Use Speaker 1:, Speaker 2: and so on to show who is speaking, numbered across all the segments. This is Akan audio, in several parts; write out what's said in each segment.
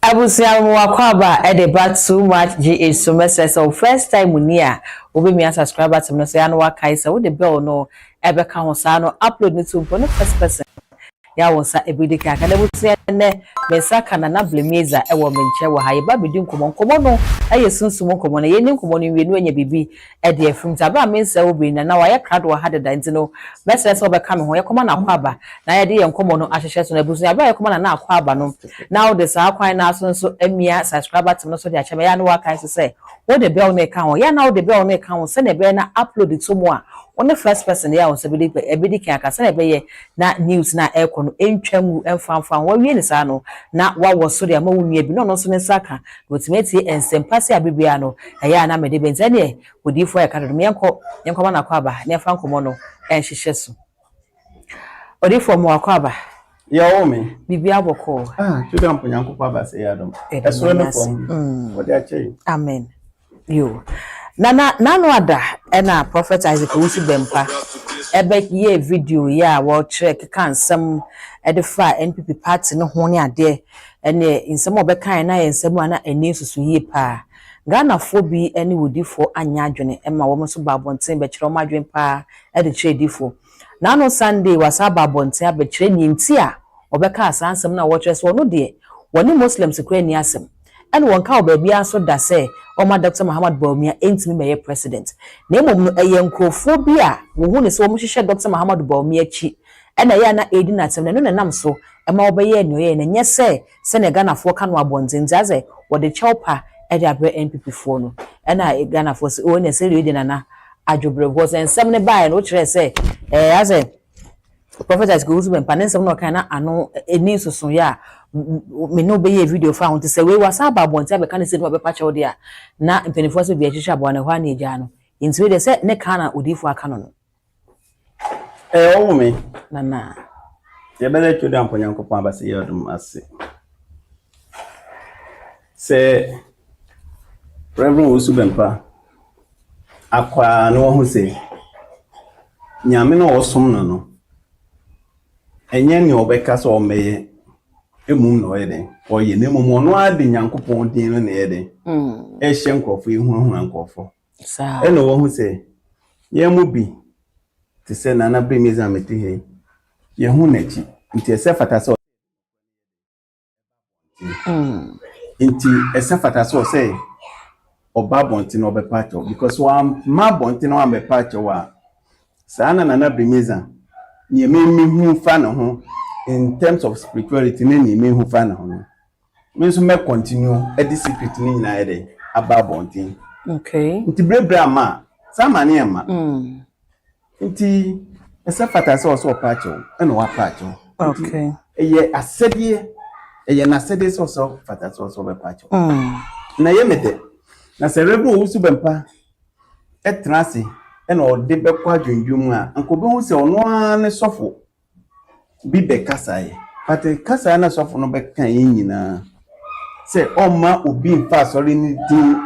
Speaker 1: Abusia Mwakwaba edeba too much GH so message so first time unia obi me subscriber to no say anu wakai say wo the bell no ebe ka ho sa no upload ni to no first person ya wonsa ebidi ka na busia ne mesaka na blemeza e wo menche wo ha ye ba bidi nkomo no aye sunsumo nkomo na ye ni nkomo no wienu anya bibi e de afim ta ba mensa wo bi na wa ye crowd wo ha de dan ti no message so be ka me ho ye koma na akwaba na ye de ye nkomo no ahehye so na busia ba ye koma na akwaba no now the sa kwan na so emia subscriber to no so de achema ya no wa kan say wo de bell na ka ho ya na wo de bell na ka ho se na be na upload to mo a on the first person ya on sabidi ebidi kan aka se na be ye na news na eko no entwamu emfanfan wa wie ni sa no na wa wo so de ma wunua bi no so ne saka ultimate ensempase abibia no ya na me de benzane e odifo ya kadro me yenko ma na kwaba ne fa nkomo no enhihye so odifo mo akwaba
Speaker 2: ya ome
Speaker 1: bibia aboko
Speaker 2: chuda mpunyanko kwaba se ya dom eso no fom what they say
Speaker 1: amen yo nano ada na prophet Isaac Owusu Bempah ebe ye video ya wo check kan sam edifa NPP party no ho ne ade ene insem obekan na ensem ana eni susu yi pa Ghana fo bi ene wodifo anya adwene ema wo so babonten be kire o madwen pa e de kire difo nano Sunday wasa babonten abekire nyinti a obeka asansem na wo kire so no de woni Muslims kura ni asem ene won ka obaabia aso da se Oma Dr. Muhammad Bawumia entimi meye president. Na emom no eyenkrofo bi a wo hu ne se wo hihye Dr. Muhammad Bawumia chi. Ena ya na edi na tem na no nam so ema obaye no ye na nye se Ghana fo ka no abonzenzaze wo de chawpa e de abre NPP fo no. Ena Ghana fo se o ne se ready na na adwobrego se ensem ne bae no kire se aze Prophet Isaac Owusu Bempah nsem no kan na ano eni soso ya me no be video fa on to say we wasa ba bonti abeka ne se no be pacha odi a na mpenifo so bi ahihye abo na hwa na eja no nti we de se ne kana odifo aka no
Speaker 2: o me
Speaker 1: na
Speaker 2: ye bele chuda mpunyanko kwaba se ya dom ase se Reverend Owusu Bempah akwa no ho se nyame no osom no enye ni obeka so omeye emum no yede oye ne mum no ade nyankopon din no ne yede ehye nkrofo ehunu nkrofo
Speaker 1: sa
Speaker 2: eno wo hu se ye mu bi ti se na bremiza meti he ye hu nachi nti ese fata so nti ese fata so se oba bonti no be pacho because one ma bonti no am be pacho wa sana na bremiza ni me hu fa na ho in terms of spirituality ni me hu fa na ho no me so me continue e di secret ni na ede aba bontin
Speaker 1: okay
Speaker 2: nti brebra ma sama ne ma nti esa fata so pacho e no wa pacho
Speaker 1: okay
Speaker 2: eye asede eye na asede so fata so be pacho na ye mede na se Reverend Owusu Bempah etrasi e no de be kwa dwundwum a ankobe hu se ono an sofo bi be kasaye but kasa na sofo no be kan nyina se oma obi mfa sori ni din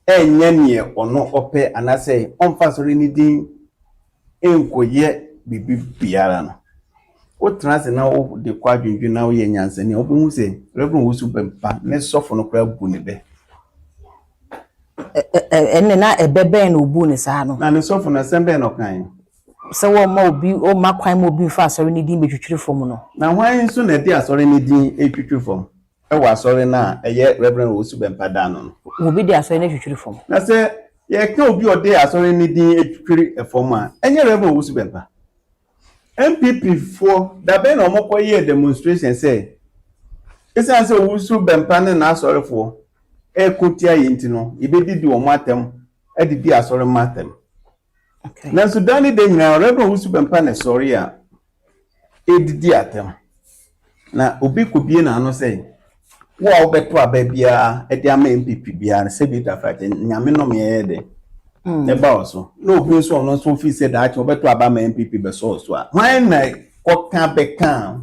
Speaker 2: enye ne ono ope anase omfa sori ni din enkoye bibi biara no o trans na o de kwa dwundwu na o ye nyansani obi hu se Reverend Owusu Bempah ne sofo no kra bu ne be
Speaker 1: enne na ebebe na obu ne sa no
Speaker 2: na ne sofo na sembe no kan
Speaker 1: se wo ma obi o ma kwan ma obi fa asori ni din betwitwiri fom no
Speaker 2: na hwan so na di asori ni din etwitwiri fom e wa asori na eye Reverend Owusu Bempah da no
Speaker 1: obi di asori na twitwiri fom
Speaker 2: na se ye ka obi ode asori ni din etwitwiri efom a enye Reverend Owusu Bempah MPP for da be na omokọ ye demonstration say esa se Owusu Bempah na asori fo e kotia yinti no ibedidi o matem edidi asori matem
Speaker 1: okay
Speaker 2: na Sudani de nyina Reverend Owusu Bempah na sorry a edidi atem na obi kobie na ano say wo obeto ababia edi ama MPP bia se bi tafate nyame no me yede ne ba oso no obi so no so fi se da ache obeto abama MPP be so a hwan na koka beka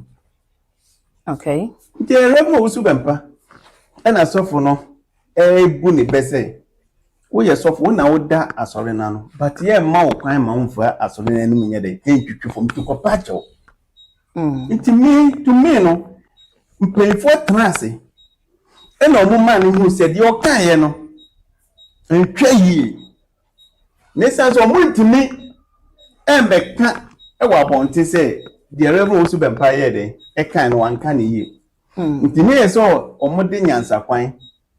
Speaker 1: okay
Speaker 2: nti Reverend Owusu Bempah na sofo no bu ne bese wo ye sofo na wo da asori na no but ye ma wo kwan ma mfa asori na nim nye de entwitwi fom to ko pacho nti me to me no mpanyinfo tenase ɛna ɔmo ma ne hu sɛ deɛ ɔkaeɛ no ntwa yie ne sense ɔmo ntumi ɛmbɛka ɛwɔ abɔnten sɛ deɛ Reverend Owusu Bempah yɛ de ɛkan no wanka ne yie ntumi yɛ sɛ ɔmo de nyansa kwan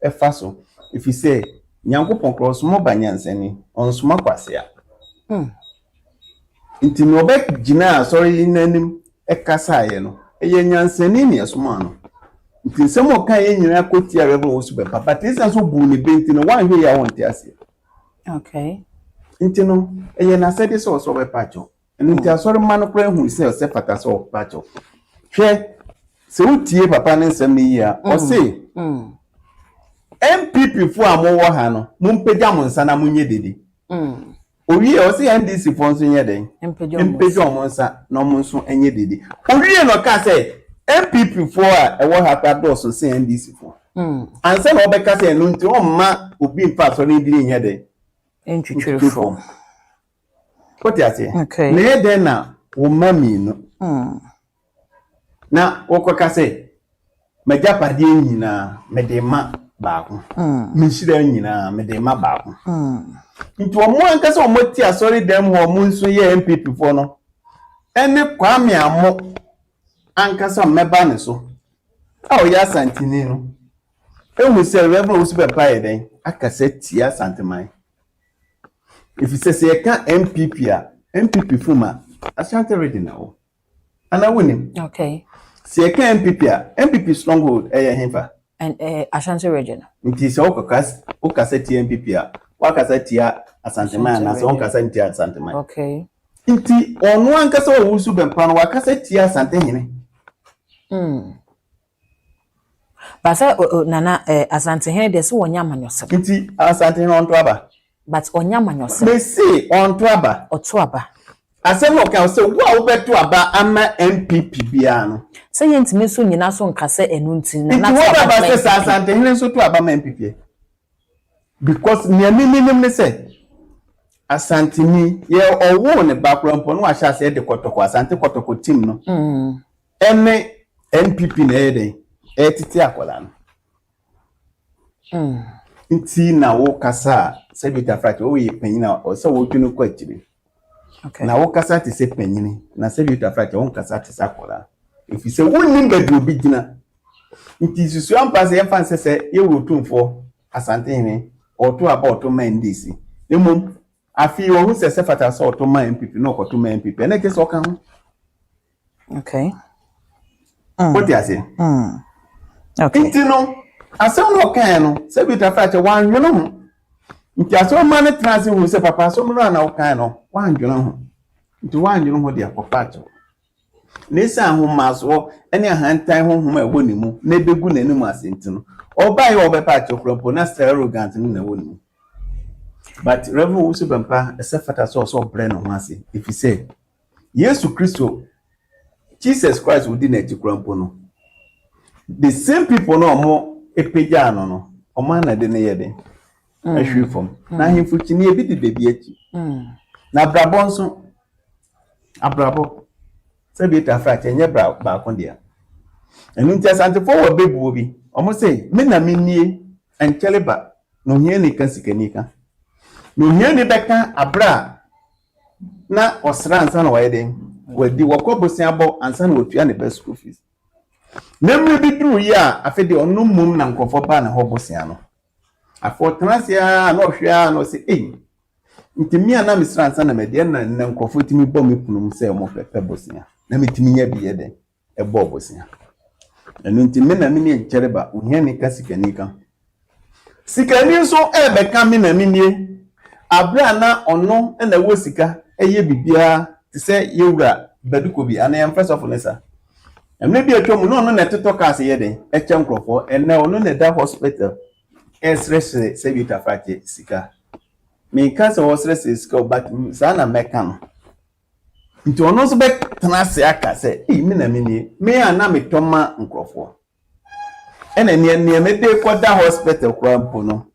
Speaker 2: ɛfa so if you say Nyankopɔn krosomo ba nyansani ɔnsoma kwasea ntumi ɔbɛgyina asɔre n'anim ɛkasaeɛ no ɛyɛ nyansani ne ɛsoma no nti nsɛm ɔka yɛ nyina kɔtia Reverend Owusu Bempah but ɛsan so bu ne benti no wanhwɛ yɛ wɔn te ase
Speaker 1: okay
Speaker 2: nti no ɛyɛ n'asɛde sɛ ɔsɔ bɛpakyɛw nti asɔre ma no kora hu sɛ ɔsɛ fata sɛ ɔpakyɛw hwɛ sɛ wotie papa ne nsɛm no yi a ɔse MPP fo a mo wɔ ha no mompagya mo nsa na monye dede owie ɔse NDC fo nso nyɛ den mpagya mo nsa na ɔmo nso enye dede owie no ka sɛ MPP fo a ɛwɔ ha ka dɔɔso sɛ NDC fo ansa na ɔbɛka sɛ no nti ɔmma obi mfa asɔre didi nyɛ den
Speaker 1: entwitwere fo
Speaker 2: what you say
Speaker 1: okay
Speaker 2: na yɛ den na wo mami no na wɔkɔka sɛ magya padeɛ nyinaa mede ma baako minhyira nyinaa mede ma baako nti ɔmo ankasa ɔmo ti asɔre dɛm hɔ ɔmo nso yɛ MPP fo no ɛne Kwame Amo ankasa mmɛba ne so a ɔyɛ asantini no ehu sɛ Reverend Owusu Bempah yɛ den akasa tia asanteman if you say yɛka MPP a MPP fuma Ashanti region na wo ana wonim
Speaker 1: okay
Speaker 2: sɛ yɛka MPP a MPP stronghold ɛyɛ henfa
Speaker 1: and Ashanti region
Speaker 2: nti sɛ wokasa tia MPP a wakasa tia asanteman na sɛ wokasa tia asanteman
Speaker 1: okay
Speaker 2: nti ɔno ankasa Owusu Bempah no wakasa tia asantehene
Speaker 1: basa nana asantehene de so wonya manyosem
Speaker 2: nti asantehene onto aba
Speaker 1: but onya manyosem
Speaker 2: me say onto aba
Speaker 1: oto aba
Speaker 2: asem no kan say wo a wo beto aba ama MPP bia no
Speaker 1: say yentimi so nyina so nkase enu nti na
Speaker 2: na wo aba say asantehene so to aba ma MPP because niaminim ne say asantini ye owo ne background no ahya say de kotoko asante kotoko team no ene NPP na ede etiti akola no nti na wo kasa se bi tafrati wo ye panyina o se wo twenu kwa akire
Speaker 1: okay
Speaker 2: na wo kasa te se panyini na se bi tafrati wo kasa te se akola if you say wonnim badu obi gina nti susu ampa se yemfa nse se ye wo tumfo asante hene oto aba oto ma ndisi emom afi wo hu se fata so oto ma MPP no okoto ma MPP na ke so kan
Speaker 1: okay
Speaker 2: what you say
Speaker 1: okay
Speaker 2: nti no asem no kan no se bi tafrati wanhwe ho nti aso ma ne transi hu se papa so mra na wokan no wanhwe ho nti wanhwe ho de akopacho nesa ho maso ene ahantan ho homa ewo ni mu na begu nanim asenti no oba ye obepacho krampo na arrogant ni na ewo ni mu but Reverend Owusu Bempah esefata so bre no ho ase if you say Yesu Kristo Jesus Christ wudi na ti krampo no the same people no mo epeja no omo na de ne yede ahwe fom na hemfu kini ebi de bebi achi na brabo nso abrabo se bi ta fa enye ba ko dia enu nti asante fo wo bebu obi omo say me na mennie enkeleba no hie ni ka sikanika no hie ni beka abra na osra ansa na wayede wadi wakobosia abo ansa na otua ne best school fees nemre bi duru ya afede onu mum na nkofo ba na hobosia no afo trasia na ohwea no se ntimi ana misra ansa na mede na nkofo timi bɔ me punum se mo pepe bosia na metimi nya bi yede ebo bosia enu ntimi na mini enkyereba ohia ni kasikanika sikani so ebeka me na minie abra na ono na wo sika eye bibia te se yewura baduko bi ana yam first of nesa emne bi atwom no na teto cars yede eche nkrofo enne ono na da hospital esrese se bi tafate sika me kasa hospital sika but sana mekan nti ono so be tena se aka se me na minie me ana metoma nkrofo ene ne me de kwada hospital kwampo no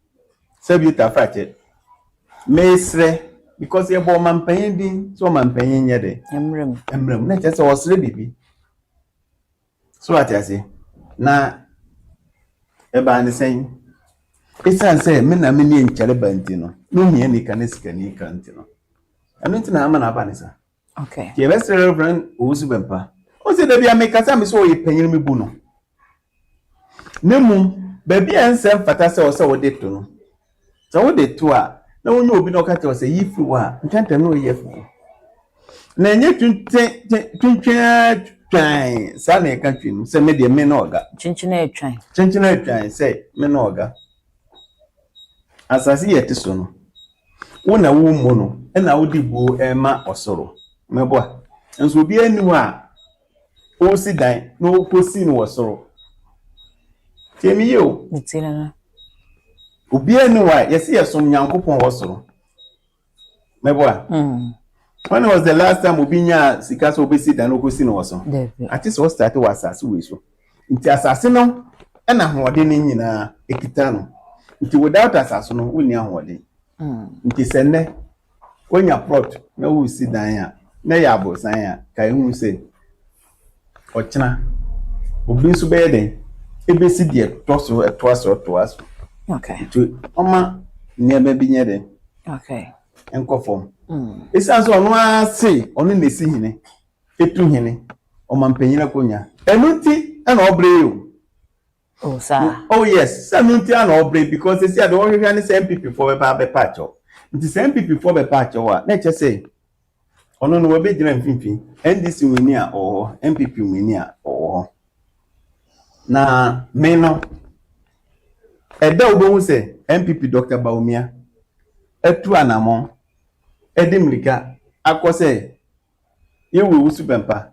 Speaker 2: se bi tafate mesre because ye bo mampanyin din so mampanyin nyede emrem na chese osre bibi so ati ase na eba ne sen esan say me na me ne nkyere banti no hia ni kan sikani kanti no anu ntina ama na aba ne sa
Speaker 1: okay
Speaker 2: ye best reverend Owusu Bempah o se da bia me kasa me so ye panyin me bu no nemu ba bia nsem fata se o se wo de to no so wo de to a na wonye obi no ka te o se yifi wa ntwantem no ye fu na nye twintwan sa na ka twin se me de me na oga
Speaker 1: chinchina
Speaker 2: etwan se me na oga asasi yete so no wona wo mu no na wo di bo ema osoro mebo a enso obi anu a o si dan no posi no osoro temi yo
Speaker 1: mitina na
Speaker 2: obi anu a yesi yesom nyankopon osoro mebo a when was the last time obi nya sika so obi si dan no kosi no osoro ati so start wa asase we so nti asase no na hoode ne nyina ekita no nti without asase no woni ahoode nti senne onya plot na wo si dan a na ya abosan a kai hu se ochina obi so be den ebe si de toaso
Speaker 1: okay
Speaker 2: to oma niaba bi nye den
Speaker 1: okay
Speaker 2: enkofom isa so ono ase ono na si hine etu hine oma mpanyina konya enuti na obre yo
Speaker 1: oh sir
Speaker 2: oh yes sanuti na obre because they say the one hwehwa ne MPP for be patcho nti MPP for be patcho wa na che say ono no we gina mfimfin NDC wini a MPP wini a na me no eda obo say MPP Dr. Bawumia etu anamon edimlika akose yewe Owusu Bempah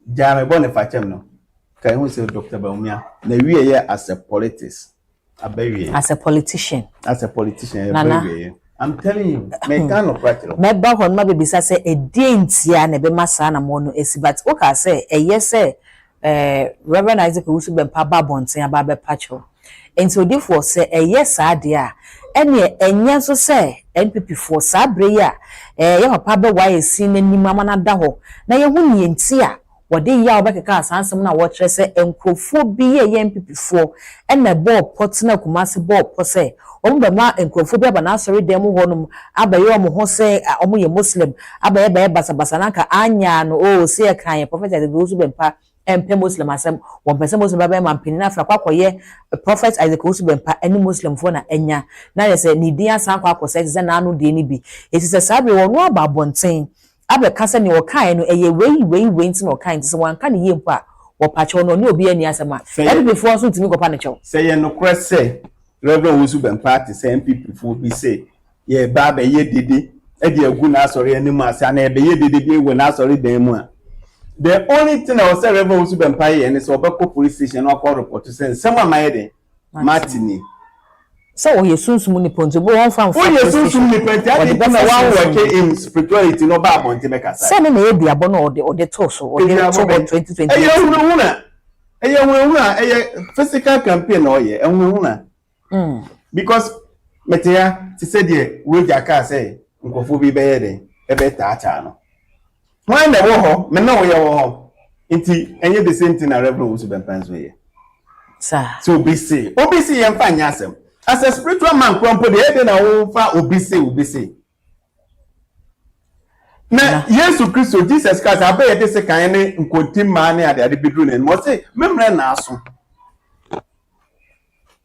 Speaker 2: jare bone fachem no kai hu say Dr. Bawumia na wiye ye as a politics abawie
Speaker 1: as a politician
Speaker 2: abawie I'm telling you me can no practical
Speaker 1: me ba hon ma bebisa say edientia na be masa na mo no esibat o ka say say Reverend Isaac Owusu Bempah ba bonten aba be pacho enti odifo say sa de a ene enye so say NPP for sa bre ya ye papa be wa esi nanim amana da ho na ye hu ni enti a wode ya obekeka asansem na wo kire say enkrofo bi ye NPP for ene bo pot na kumase bo po say ombe ma enkrofo bi aba na asori dem ho nom abaye omo ho say omo ye muslim abaye baye basabasa na ka anya no o say kan prophet Owusu Bempah empe muslim asem won pese muslim baba ma mpini na afra kwakoye prophet Isaac Owusu Bempah any muslim fo na enya na ye say ni dia san kwakose ze na anu de ni bi eti se sabe wonu aba bonten abe kasa ni wo kan no eye wei nti no kan se wan kan ye mpo a wo pacho no ni obi ani asema e before so ntimi kopa ne chew
Speaker 2: say ye no kre say Reverend Owusu Bempah ti say MPP fo bi say ye baba ye dede e de agu na asori animu asa na e be ye dede bi we na asori dan mu a the only thing I was saying Reverend Owusu Bempah and so Obeko police station or call report to send someone my Martini.
Speaker 1: So you soon ni ponto bo won fan
Speaker 2: oh you soon ni ponto I think na one work in spirituality no ba monte make asa
Speaker 1: say me na e bia bo no o de to so o de to 2020
Speaker 2: eh you huna physical campaign no ye huna because metia ti say de we jaka say nkofo bi be ye de e be ta no when the wo me no we wo nti enye the same thing na Reverend Owusu Bempah so ye
Speaker 1: sir
Speaker 2: so obisi ye mfa nya asem as a spiritual man krompo de ebe na wo fa obisi na Yesu Kristo Jesus Christ abaye de se kan ne nkontim ma ne ade bidru ne mo se memre na aso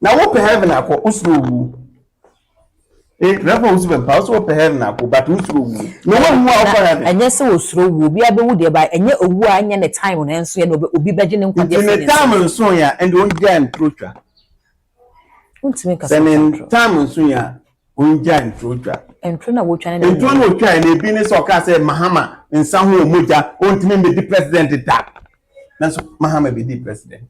Speaker 2: na wo pe heaven akọ usuro wu Reverend Owusu Bempah also pe heaven akọ but usuro wu no wo offer heaven
Speaker 1: enye se osuro wu bi abewu de ba enye owu anya ne time na enso ye no obi beje ne nkwade
Speaker 2: se ne time nso ya and onja ntrotwa
Speaker 1: untime ka
Speaker 2: se ne time nso ya onja ntrotwa
Speaker 1: entro na wo twa ne
Speaker 2: entro na wo twa na ebi ne so ka say Mahama nsa ho omoja ontime be di president da na so Mahama be di president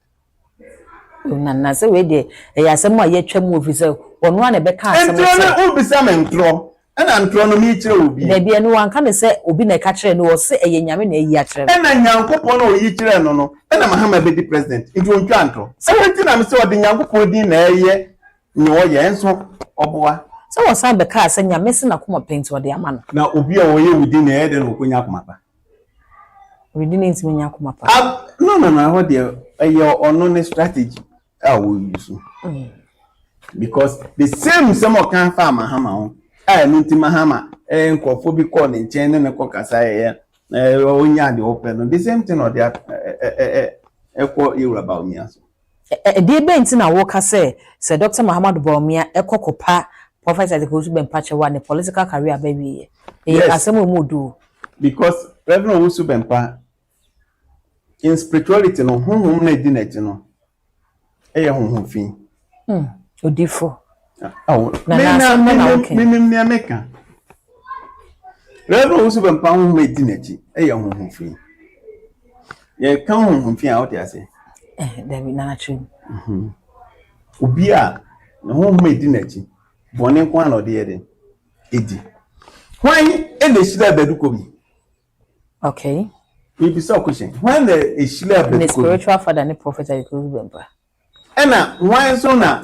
Speaker 1: na se we de ya se mo ye twam officer onu na be ka asem
Speaker 2: entro obi sa mentro ana ntro no mi kire obi
Speaker 1: na bia no wanka ne se obi na ka kire no o se eye nyame na eyi a kire
Speaker 2: ana nyankopon na oyi kire no ana Mahama be di president nti ontwa ntro se wenti na me se odi nyankopon di na eye ni o ye enso oboa
Speaker 1: so wo san be ka ase nyame se na koma penti odi ama no
Speaker 2: na obi a wo ye wudi na ede no konya koma pa
Speaker 1: wudi na ntimi nya koma pa
Speaker 2: no ho de your own strategy I will use. Because the same some can farm Mahama. I know Mahama and Kofobi corn and chain and a cocasai. The open the same thing or that you about me.
Speaker 1: Dear Benton, I walk say Dr. Muhammad Bomia, a cocopa, Prophet at the Husband Patcher one, a political career baby. Yes, some would do.
Speaker 2: Because Reverend Usubempa in spirituality, no home dinner, no. A home fee.
Speaker 1: O differ.
Speaker 2: Oh, Meka. Reverend Usubempa home made dinner, a home fee. Ye come home fee out there, say.
Speaker 1: There be natural.
Speaker 2: Ubia, no home made dinner, Bonnie one or the other. Eddie. Why any shilla bedukobi?
Speaker 1: Okay.
Speaker 2: We be so question. When the shilla
Speaker 1: bedukobi, spiritual father and prophet I could remember.
Speaker 2: Ena why so na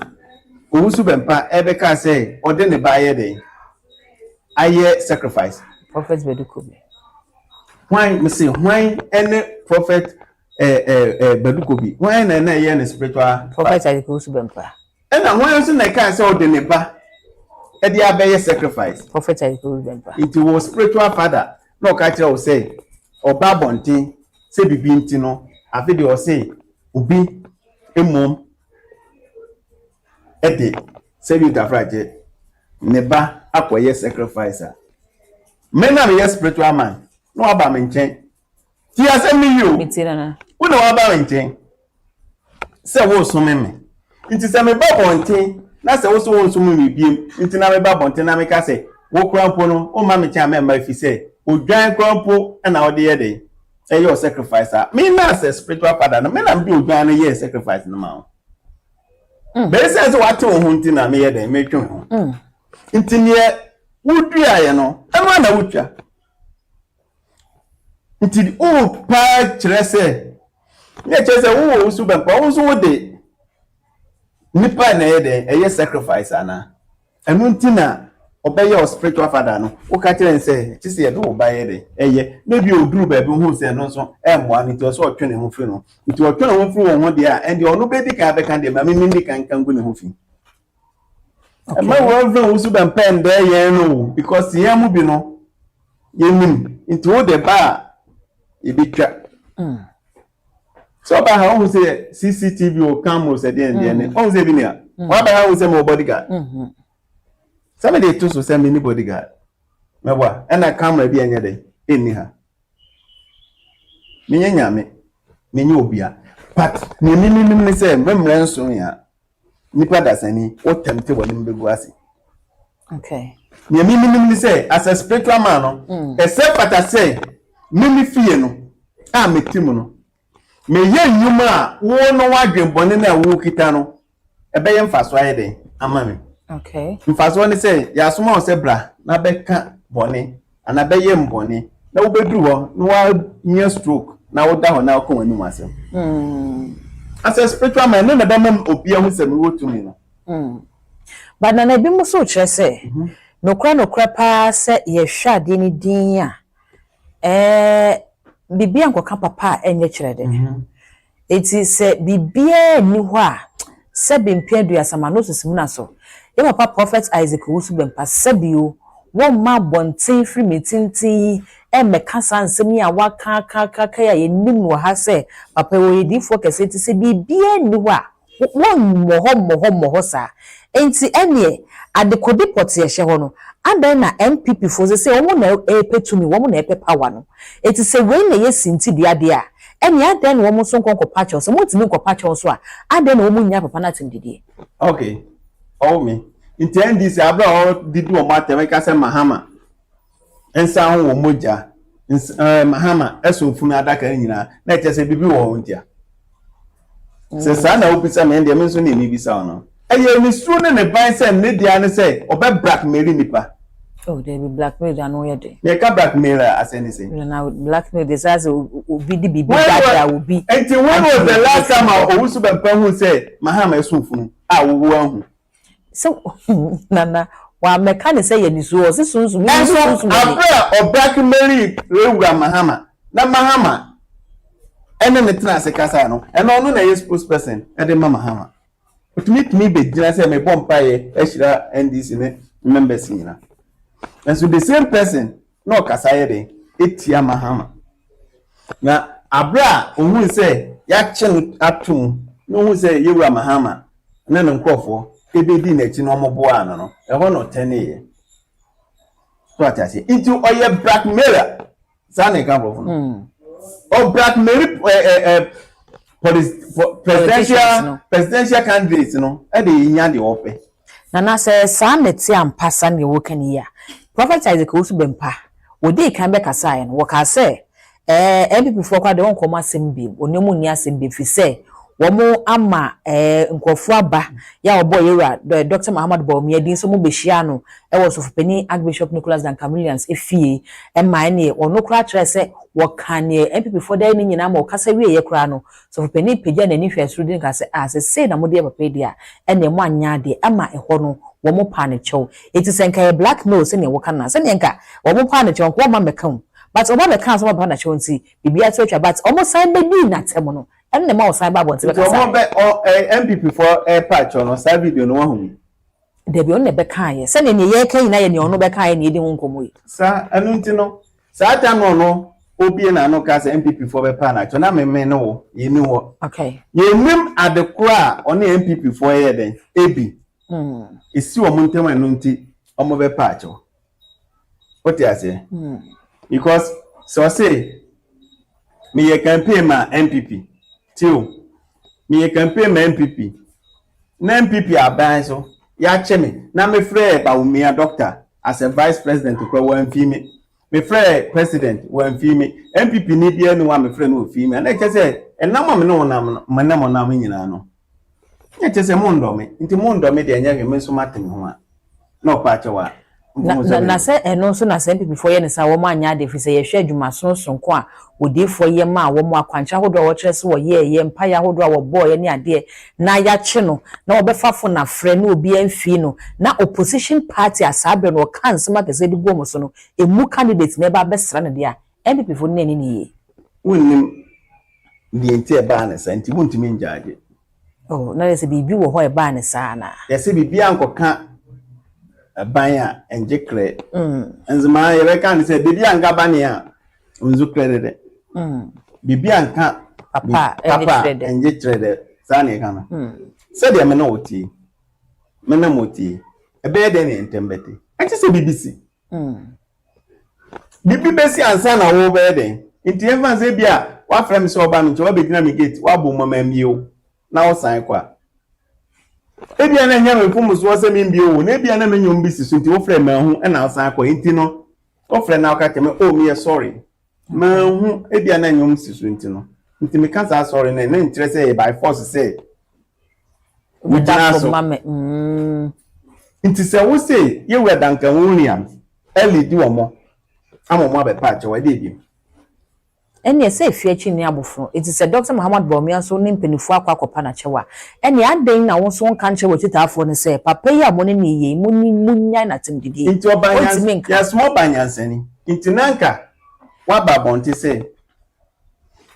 Speaker 2: Usubempa ebeka say or then the buyer day. Aye sacrifice.
Speaker 1: Prophet bedukobi.
Speaker 2: Why me say why any prophet bedukobi? Why na ye spiritual
Speaker 1: prophet I could remember.
Speaker 2: Ena why so na ka say or then the ba e dey abeye sacrifice.
Speaker 1: Prophet I could remember.
Speaker 2: It was spiritual father. No catch you say oba bontin say bibi ntino afi dey say obi emom ede say you dafraje neba akoye sacrificer. Me na me spiritual man no aba me nchen ti ase me you
Speaker 1: mitina
Speaker 2: wo na aba me nchen say wo so me nti say me ba bontin na say wo so me biem nti na me ba bontin na me ka say wo krampo no o ma me chan me ma fi say odwan krampo na wo de ye dey e your sacrificer me na say spiritual father na me na be odwan na ye sacrifice na ma be say what wo hunti na me ye dey me twen ho nti ne wudua ye no e ma na wutwa nti o pa kire say ne kire say wo Usubempa wo so wo de nipa na ye dey e ye sacrifice ana enu nti na obey your spiritual father no o ka kire say ti se ye do obey dey eye maybe oduru ba bi hu say no so e mo ani to so otwe ne ho fi no nti otwe ne ho fi won de a and ono be di ka be kan de ma mi ndi kan gu ne ho fi e ma wo vra Usubempa nde ye no because ye mu bi no ye nim nti wo de ba e bi twa so ba ha wo say CCTV o cameras e de ne o say bi ne a wa ba ha wo say mo bodyguard somebody to so send me bodyguard me wa na camera bi anya dey eni ha me nyame me nye obia but me say memre nso ya nipa dasani o temte wo nim begu ase
Speaker 1: okay
Speaker 2: me say as a spiritual man no except that say me fie no a me tim no me ye nyuma a wo no wadwenbone na wo kita no ebe ye mfaso aye dey ama me.
Speaker 1: Okay.
Speaker 2: Mfaso ni say ya soma o se bra na beka bone ana be ye mbone na wo beduru ho na wa nya stroke na wo da ho na ko wani masem. As a spiritual man no na be mam obi ahu se me wotumi no.
Speaker 1: But na bi mo so kire say no kra pa se ye hwade ni din a bibia nkoka papa enye kire de. Eti se bibia ni ho a se bempia duasama no susimu na so. Ye papa prophet Isaac Usubempa sabio won ma bonten free meeting e meka sansem ya waka ka ya yenim wo ha se papa wo yedifo kese ti se bibia ni ho a won moho sa enti ene adekode pot ye hye ho no adan na MPP fo se wo na epetumi wo na epe power no eti se we na ye sinti bia de a ene adan wo mo so nkonko patch so mo timi nko patch so a adan na wo mo nya papa na timdidie.
Speaker 2: Okay. Oh me intend this abra o didu o mate we ka se Mahama ensa ho wo moja Mahama eso funu adaka nyina na eche se bibi wo ntia se sa na opisa me ndie me so na mi bisa no eye mi su ne ban se ne dia ne se obe blackmail nipa.
Speaker 1: Oh, they be blackmail da no ye de.
Speaker 2: Ye ka blackmail as any say.
Speaker 1: Na blackmail this as obi di bibi da obi.
Speaker 2: Enti when was the last time Usubempa hu say Mahama eso funu a wo ahu.
Speaker 1: So nana wa mechanic say ye ni so o se sunsun
Speaker 2: abra o blackmail rewura Mahama na Mahama ene ne tena se kasa no ene ono na yes spokesperson e de mama hama otumi be gina se me bompa ye e hira NDC ne members nyina and so the same person no kasa ye de etia mahama na abra ohun se ya chen atum no ohun se yewura mahama na ne nkofo ebedi na chi no mobo ano no e ho no tene ye so atase into oye blackmailer sane ka bro or blackmail presidential candidates no e de nya de ope
Speaker 1: na se sane ti ampasa ne wo kan ya Prophet Isaac Owusu Bempah wodi kan be kasa ye no wo ka se MPP for kwa de won koma sembi onemu ni asembi fi se womo ama nkofo aba ya obo yera Dr. Muhammad Bawumia din so mo behia no e wo so fopeni Archbishop Nicholas Duncan Williams efie e ma ne ono kra kire se wo kan ne MPP for da ni nyina ma wo kasa wie ye kra no so fopeni pagya na ni hwe asuru din ka se se na mo de papa dia e na mo anya de ama e ho no wo mo pa ne chew eti se nka blackmail se ne wo kan na se ne nka wo mo pa ne chew ko ma meka but oba me kan so ma pa na chew nti bibia to atwa but omo san be di na temo no and the mouse cyber bonti be kasa
Speaker 2: MPP for patch on sa video no hu
Speaker 1: de bi on ne be kan ye se ne ye kan na ye ne ono be kan ye ne di hu nkomo yi
Speaker 2: sa anu nti no sa ta no obie na no ka se MPP for be pa na cho na me no ye ni wo
Speaker 1: okay
Speaker 2: ye nim adekura on MPP for ye den ebi esi wo montem anu nti omo be patch what you say because so say me ye campaign ma MPP Tio, me campaign my MPP. Na MPP aban so ya cheme na me frɛ Bawumia doctor as a vice president to kwa wan fi me. Me frɛ president wan fi me. MPP ni bia no wa me frɛ no fi me. Na kyese enam me no nam manam nam nyina no. Ya kyese mo ndome. Nti mo ndome de anya me so matem ho a. Na opa kyewa.
Speaker 1: Na se eno so na se MPP for ye ne sa wo ma anya de fi se ye hwe adwuma sonko a wodi for ye ma wo mo akwancha hodo wo kire se wo ye mpa ya hodo wo boy ye ne ade na ya che no na wo be fafo na frɛ no obi amfi no na opposition party asabe no kan sema pese di bomo so no emu candidate na ba besra ne de a MPP for ne ni ye
Speaker 2: wonnim di enti e ba ne sa enti wontimi njaage
Speaker 1: oh na se bibi wo ho e ba ne sa na
Speaker 2: ye se bibi ankoka abanya enjekre enzima ye be kan se bibi anga bane a unzu credit bibi anka papa enjekre de sane kana se de me na oti me na moti e be de ne entembete achi se BBC bibi besi ansa na wo be de nti evan se bia wa frame se oba mi nti wa be gina mi gate wa bo mama mio na wo san kwa ebia na nya me fumu so se mi mbio na ebia na me nyom bisi so nti wo frame hu e na san kwa nti no wo frame na ka keme oh me sorry ma hu ebia na nyom si so nti no nti me kan sa sorry na ntre say by force say we dana so nti se wo say ye we dankan woniam eli di omo amomo abepa che we dey bi
Speaker 1: ene se fiachi ni abofo it is a Dr. Muhammad Bawumia so ne mpenifu akwakopa na chewa ene aden na won so kan chewa titafo ne se papa yi amone ne ye munya na timdidi
Speaker 2: nti obanya ya small banyansani nti nanka wa babonti se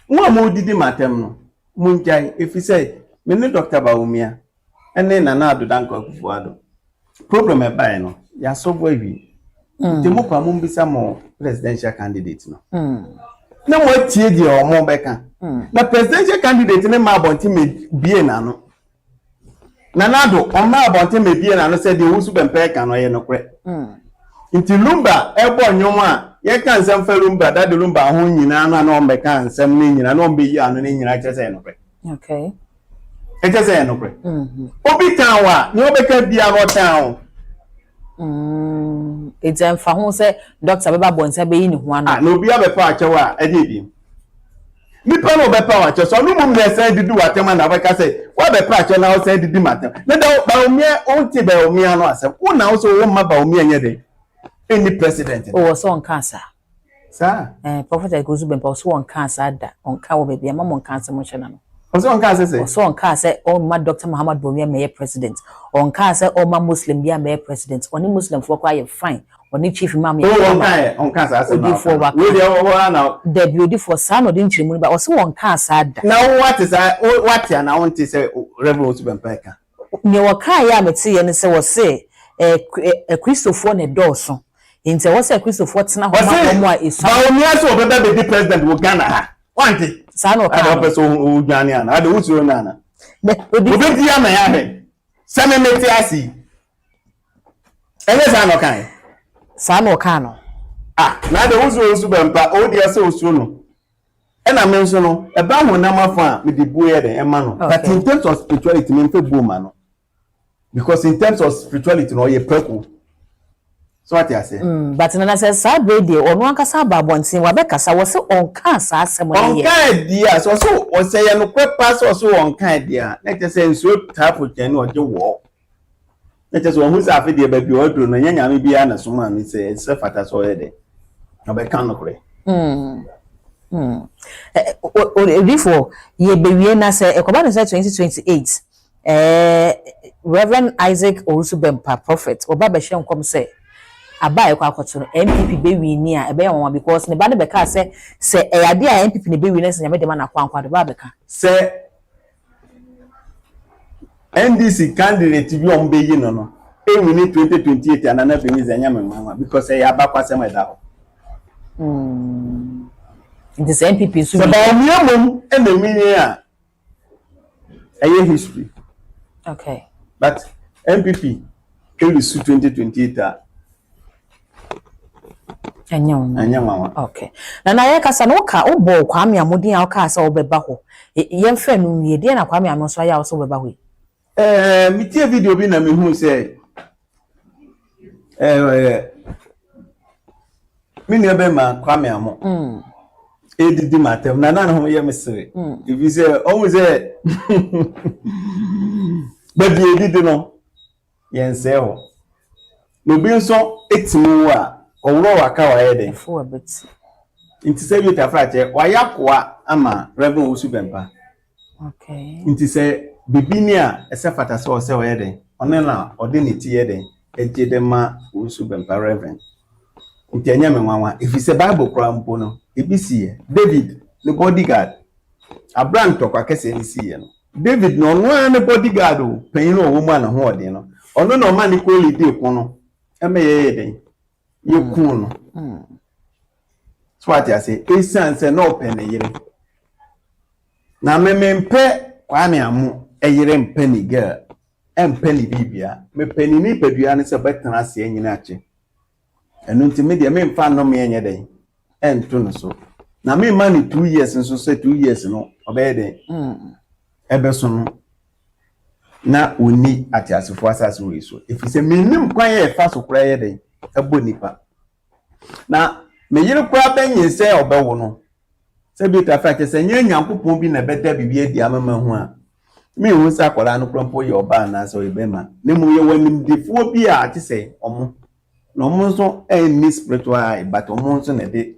Speaker 2: mo amodidi matem no munjai efise me ne Dr. Bawumia ene na na adodanko akufuado problem e bae no ya so boyi nti mo pa mo mbisa mo presidential candidate no na mo tie di o mo beka na presidential candidate ne ma bonti me bie na no na nado o ma bonti me bie na no se de Owusu Bempah ka no ye no kre nti lumba e bo nyom a ye kan nsem fa lumba da de lumba ho nyina no na o beka nsem ne nyina no be yi ano ne nyina kyese no kre
Speaker 1: okay
Speaker 2: e kyese no kre obi kan wa ne obeka bia no tan
Speaker 1: it's fa ho se Dr. Baba Bonsa be yi ni ho ano
Speaker 2: na obi abepa achewa e dey bi nipa no bepa wa che so no mum na say didi watema na beka say wa bepa ache na o say didi matem na da Bawumia o ti Bawumia no asem wo na wo so wo ma Bawumia nye dey any president
Speaker 1: o so on cancer
Speaker 2: sa
Speaker 1: Prophet Owusu Bempah so on cancer da on ka wo be bia ma mon cancer mo chena no
Speaker 2: so on cancer say
Speaker 1: so on cancer on ma Dr. Muhammad Bawumia me president on cancer on ma Muslim bia me president oni Muslim for kwa ye fine oni chief imam
Speaker 2: ya on kan sa ase
Speaker 1: ma
Speaker 2: we dey wo na
Speaker 1: the beauty for sa no din chirimu ba o se won kan sa da
Speaker 2: na what is what ya na won ti say Reverend Osubempa ka
Speaker 1: ne wo kan ya meti ye ne se wo se Christopher ne dawson nti wo se Christopher tena ho ma a esu
Speaker 2: ba oni aso obeba be president wo Ghana ha wanti
Speaker 1: sa no kan
Speaker 2: person o Ghana ana ade usuro na ana obi ti ya ma ya he se me meti asi ele sa no kan
Speaker 1: sa no kan no
Speaker 2: na de usuro Osubempa o di ase usuro no ena me nso no e ba ho na mafa me di buye de e ma no but in terms of spirituality me mfe bu ma no because in terms of spirituality no ye preku so what you say
Speaker 1: but na say sa brede onu anka sa ba bontin wa be kasa wo se on kan sa asem ne ye
Speaker 2: on kan dia so o say ye no kwe pass so on kan dia na je say nso tapo chen o je wo na je so hu sa afi dia ba bi o do no nyanya me bia na so ma me say se fata so ye de na be kan no kure
Speaker 1: before ye be wie na say ekoba no say 2028 Reverend Isaac Osubempa prophet oba be hye nkom say aba ekwa akoto no MPP be wi ni a ebe yawon because ne ba ne be ka say ade a MPP ne be wi na se nyame de ma na kwankwa de ba be ka
Speaker 2: say NDC candidate bi on be yi no e wi ni 2028 anana be ni zanya mama because e aba kwasem e da ho
Speaker 1: this MPP so
Speaker 2: ba omiamom e na wi ni a eye history
Speaker 1: okay
Speaker 2: but MPP e wi su 2028
Speaker 1: Anyanwa. Okay. Na ye kasa no ka obo Kwame Amodin a ka sa obeba ho. Ye mfa nu wie de na Kwame Amon so ya so obeba ho.
Speaker 2: Mi tie video bi na me hu say mi ne be ma Kwame Amon. Edidi matem na na ho ye mesere. If you say always say baby edidi no ye nse ho. No bi nso etimu a owuro waka wa yede
Speaker 1: fo abeti
Speaker 2: nti se bi ta frache wa yakwa ama Reverend Osubempa
Speaker 1: okay
Speaker 2: nti se bibini a ese fata se o se wa yede one na ode ne ti yede ejede ma Osubempa Reverend nti anya me nwanwa if se Bible kura mpo no ebisi David the bodyguard Abraham to kwa kese ni siye no David no no ne bodyguard o panyin no wo mu ana ho ode no ono no ma ni ko lidi ko no eme yede yekun no so what you say esan say no pen yire na memempe Kwame Amon eyire mpe ni girl empe ni bibia me peni ni pedua ne se betena ase anyina ache enu nti me de me mfa no me enye den ento no so na me ma ni 2 years nso say 2 years no obede ebe so no na oni ati asefo asase we so if say me nim kwan ye fa so kura ye den ebo nipa na me yire kwa benyin se obewo no se bi ta fa ke se nya nyankopon bi na beta bibi adi amama hu a me hu sa kwala no krompo ye oba na so ebema ne mu ye wanim defuo bi a ati se omo no mo so ni spiritual but omo so na de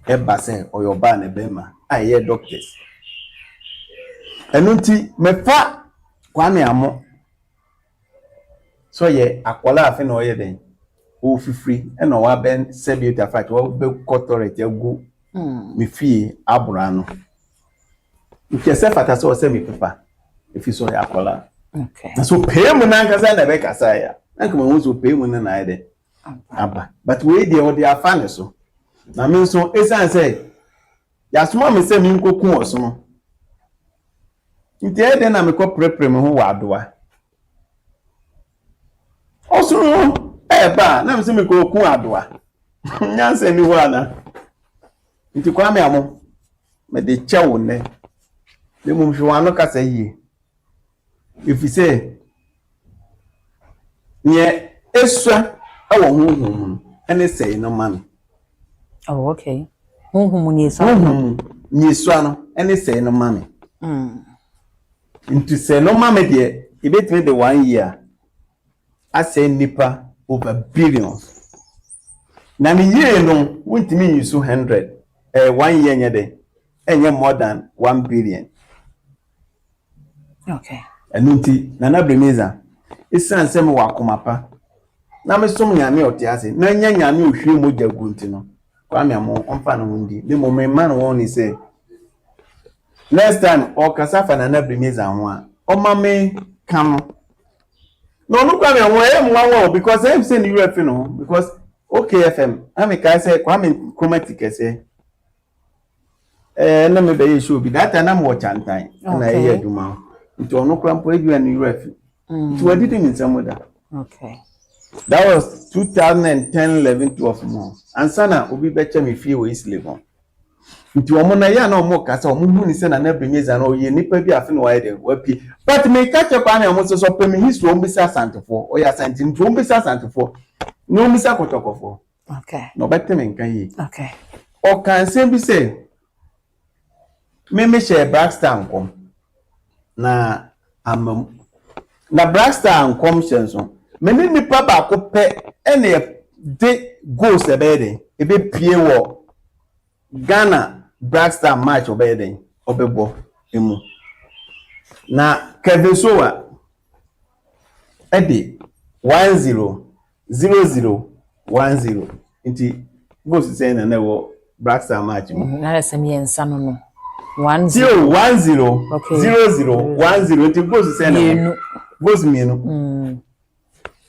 Speaker 2: eba se oyoba na ebema aye doctors enunti me fa Kwame Amon so ye akwala afi na oye den o fifiri e na wa ben sebute afat wa be authority agu me fie abura no nke se fata so se me papa if so ya akwala
Speaker 1: okay
Speaker 2: so pay mu na nka na be kasa ya nka mo so pay mu na ide aba but we dey o dey afane so na me so esan say ya suma me se me nkoku oso no nti e dey na me ko prepare me ho wa adoa oso ba na me se me ko ku adoa nyanse ni wana nti Kwame Amon me de chewo ne le mum hwa no kasa yie if you say nye esua awo hunhum ene sei no man
Speaker 1: oh okay hunhum ni esua
Speaker 2: ni esua no ene sei no man nti sei no man de e betime de 1 year ase nipa over billions na ni year no wuntimi yusu 100 1 year nye de enye more than 1 billion
Speaker 1: okay
Speaker 2: enunti na Bremeza isan sem wa komapa na me som nyame otiase na nya nyame ohwe mogya gunti no Kwame amo omfa no ndi de mo me man won ni say next time o kasa fa na Brimeza ho a o ma me kam no Kwame amo e mwa because I'm saying you refi no because OKFM am ka say Kwame chromatic say na me be show bi that na mo chantan na e aduma nti ono krampo edu an you refi nti wadi dem nsamoda
Speaker 1: okay.
Speaker 2: That was 2010, 11, 12 months. And sana obi beche me fie we East Legon. Nti omo na ya na omo kasa omo hu ni se na Brimeza na oye nipa bi afi no wa de wapi. But me catch up an omo so pe me history omo bisa santefo. Oya santi nti omo bisa santefo. No omo bisa kotokofo.
Speaker 1: Okay.
Speaker 2: No bette me nkan yi.
Speaker 1: Okay.
Speaker 2: O kan se bi se me share Blackstar nkom. Na amam na Blackstar nkom shenso. Meni nipa ba ko pe ene de goals ebede ebe pie wo Ghana Blackstar match obede obebo emu na Kevin Sowa ede 1-0 0-0 1-0 inti goals say na wo Blackstar match mu
Speaker 1: na lesem yensa no 1-0
Speaker 2: 1-0
Speaker 1: okay
Speaker 2: 0-0 1-0 inti goals say na goals mienu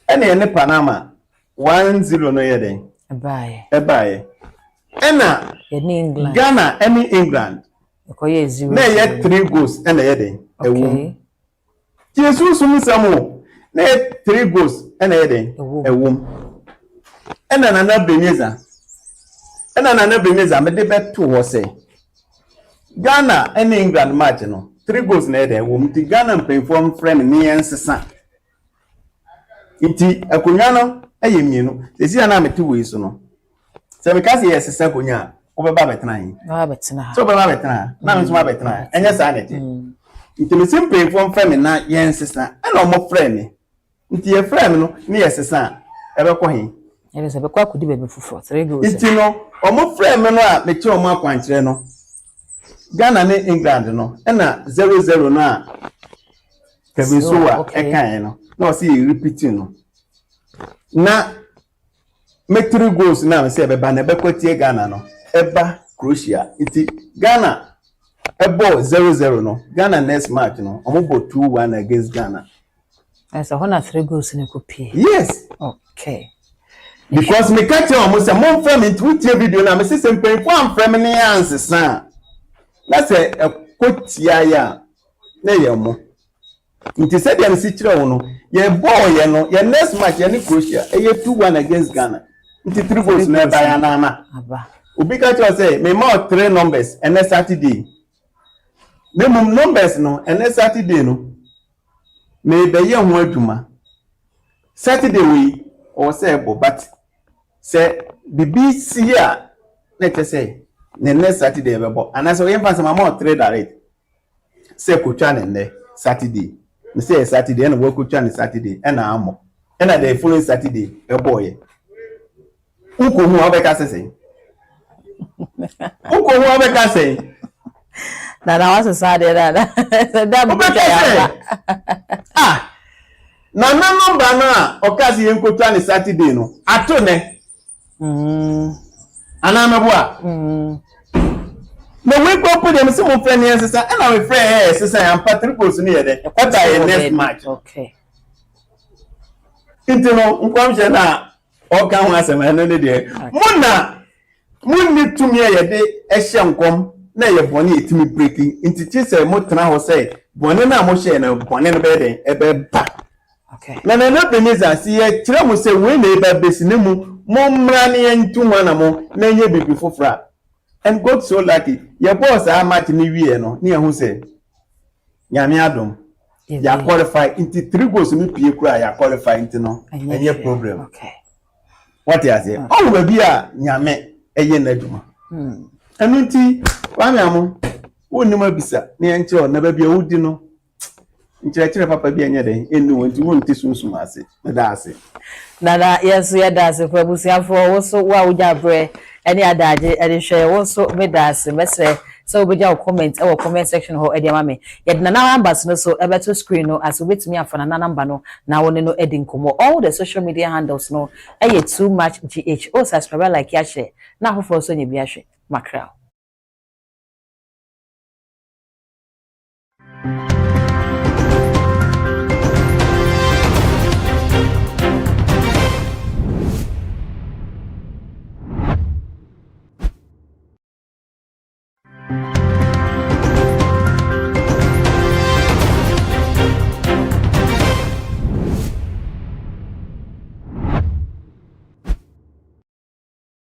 Speaker 2: ene Panama 1-0 no yeden ebaye ena
Speaker 1: England
Speaker 2: Ghana England
Speaker 1: ekoye 0
Speaker 2: na ye 3 goals ena yeden ewu Jesus musamo na 3 goals ena yeden ewu ena na Brimeza me de beto wo se Ghana England match no 3 goals na yeden ewu ti Ghana perform friend ni ensesa iti akonya no eye mienu sesi na meti we so no se me kasi yes se akonya obeba betena yi so obeba betena na me so ma betena enya sa na ti iti me simple form frame na yensesa na omo frame iti ye frame no ni yesesa ebe ko hin
Speaker 1: ele se be kwa kudi bebe fufu 3 goals
Speaker 2: iti no omo frame no a me chi omo akwankyere no Ghana ne England no na 0-0 no a Kevin Sowa ekan no no see repeating no na make 3 goals na me say be ba na be kwatie Ghana no eba Croatia iti Ghana ebo 0-0 no Ghana next match no omobo 2-1 against Ghana
Speaker 1: as a hona 3 goals ne kopie
Speaker 2: yes
Speaker 1: okay
Speaker 2: because me catch am say mon frame into video na me say sempen fo am frame ne ansesa na say kwatia ya na yemo nti said dem si kire wono ye ball ye no ye next match ye ni Croatia ye 2-1 against Ghana nti 3 goals na ba ya na
Speaker 1: aba
Speaker 2: obi ka cho say me ma 3 numbers and Saturday me mum numbers no and Saturday no me be ye ho adwuma Saturday we o say bo but say BBC a na te say ne next Saturday be bo and so ye fancy ma 3 direct say ko twa ne Saturday me say Saturday and work with Chinese Saturday and amo and the following Saturday a boy uko hu abeka say uko hu abeka say
Speaker 1: na was Saturday that
Speaker 2: ah na number na okasi yen ko Chinese Saturday no ato ne ana meboa no we go put them some friend here sister and our friend here sister and Patrick goes near there what are next match
Speaker 1: okay
Speaker 2: into no nkwam je na o kan ho asem eno ne de munni tumi ye de ehye nkom na ye bone etimi breaking into tise mo tena ho say bone na mo hye na bone no be de ebe ba
Speaker 1: okay
Speaker 2: na Brimeza si ye kire mo say we na ebe besi ne mu mo mra ne ntu na mo na nye bibi fofra and God so lucky your boss are match ni wie no ne hu say nyame adom ya qualify into 3 goals ni pie kura ya qualify into no any problem
Speaker 1: okay
Speaker 2: what you say all we be a nyame eye na adwuma enu nti Kwame amo woni ma bisa ne enche o na ba bia wudi no nkyerɛkyerɛ papa bi anya den enu wonti wonti sunsum ase na da ase
Speaker 1: nana yeso ya da ase for busiafo wo so wa wugya bre ene adaje ene hwe wo so me da ase mesre so we just comment our comment section ho e dey ma me ye na numbers no so e beto screen no as we wait me afana na number no na won no edin komo all the social media handles no too much gh o subscribe like ya share na hofo so nye bi ahwe makra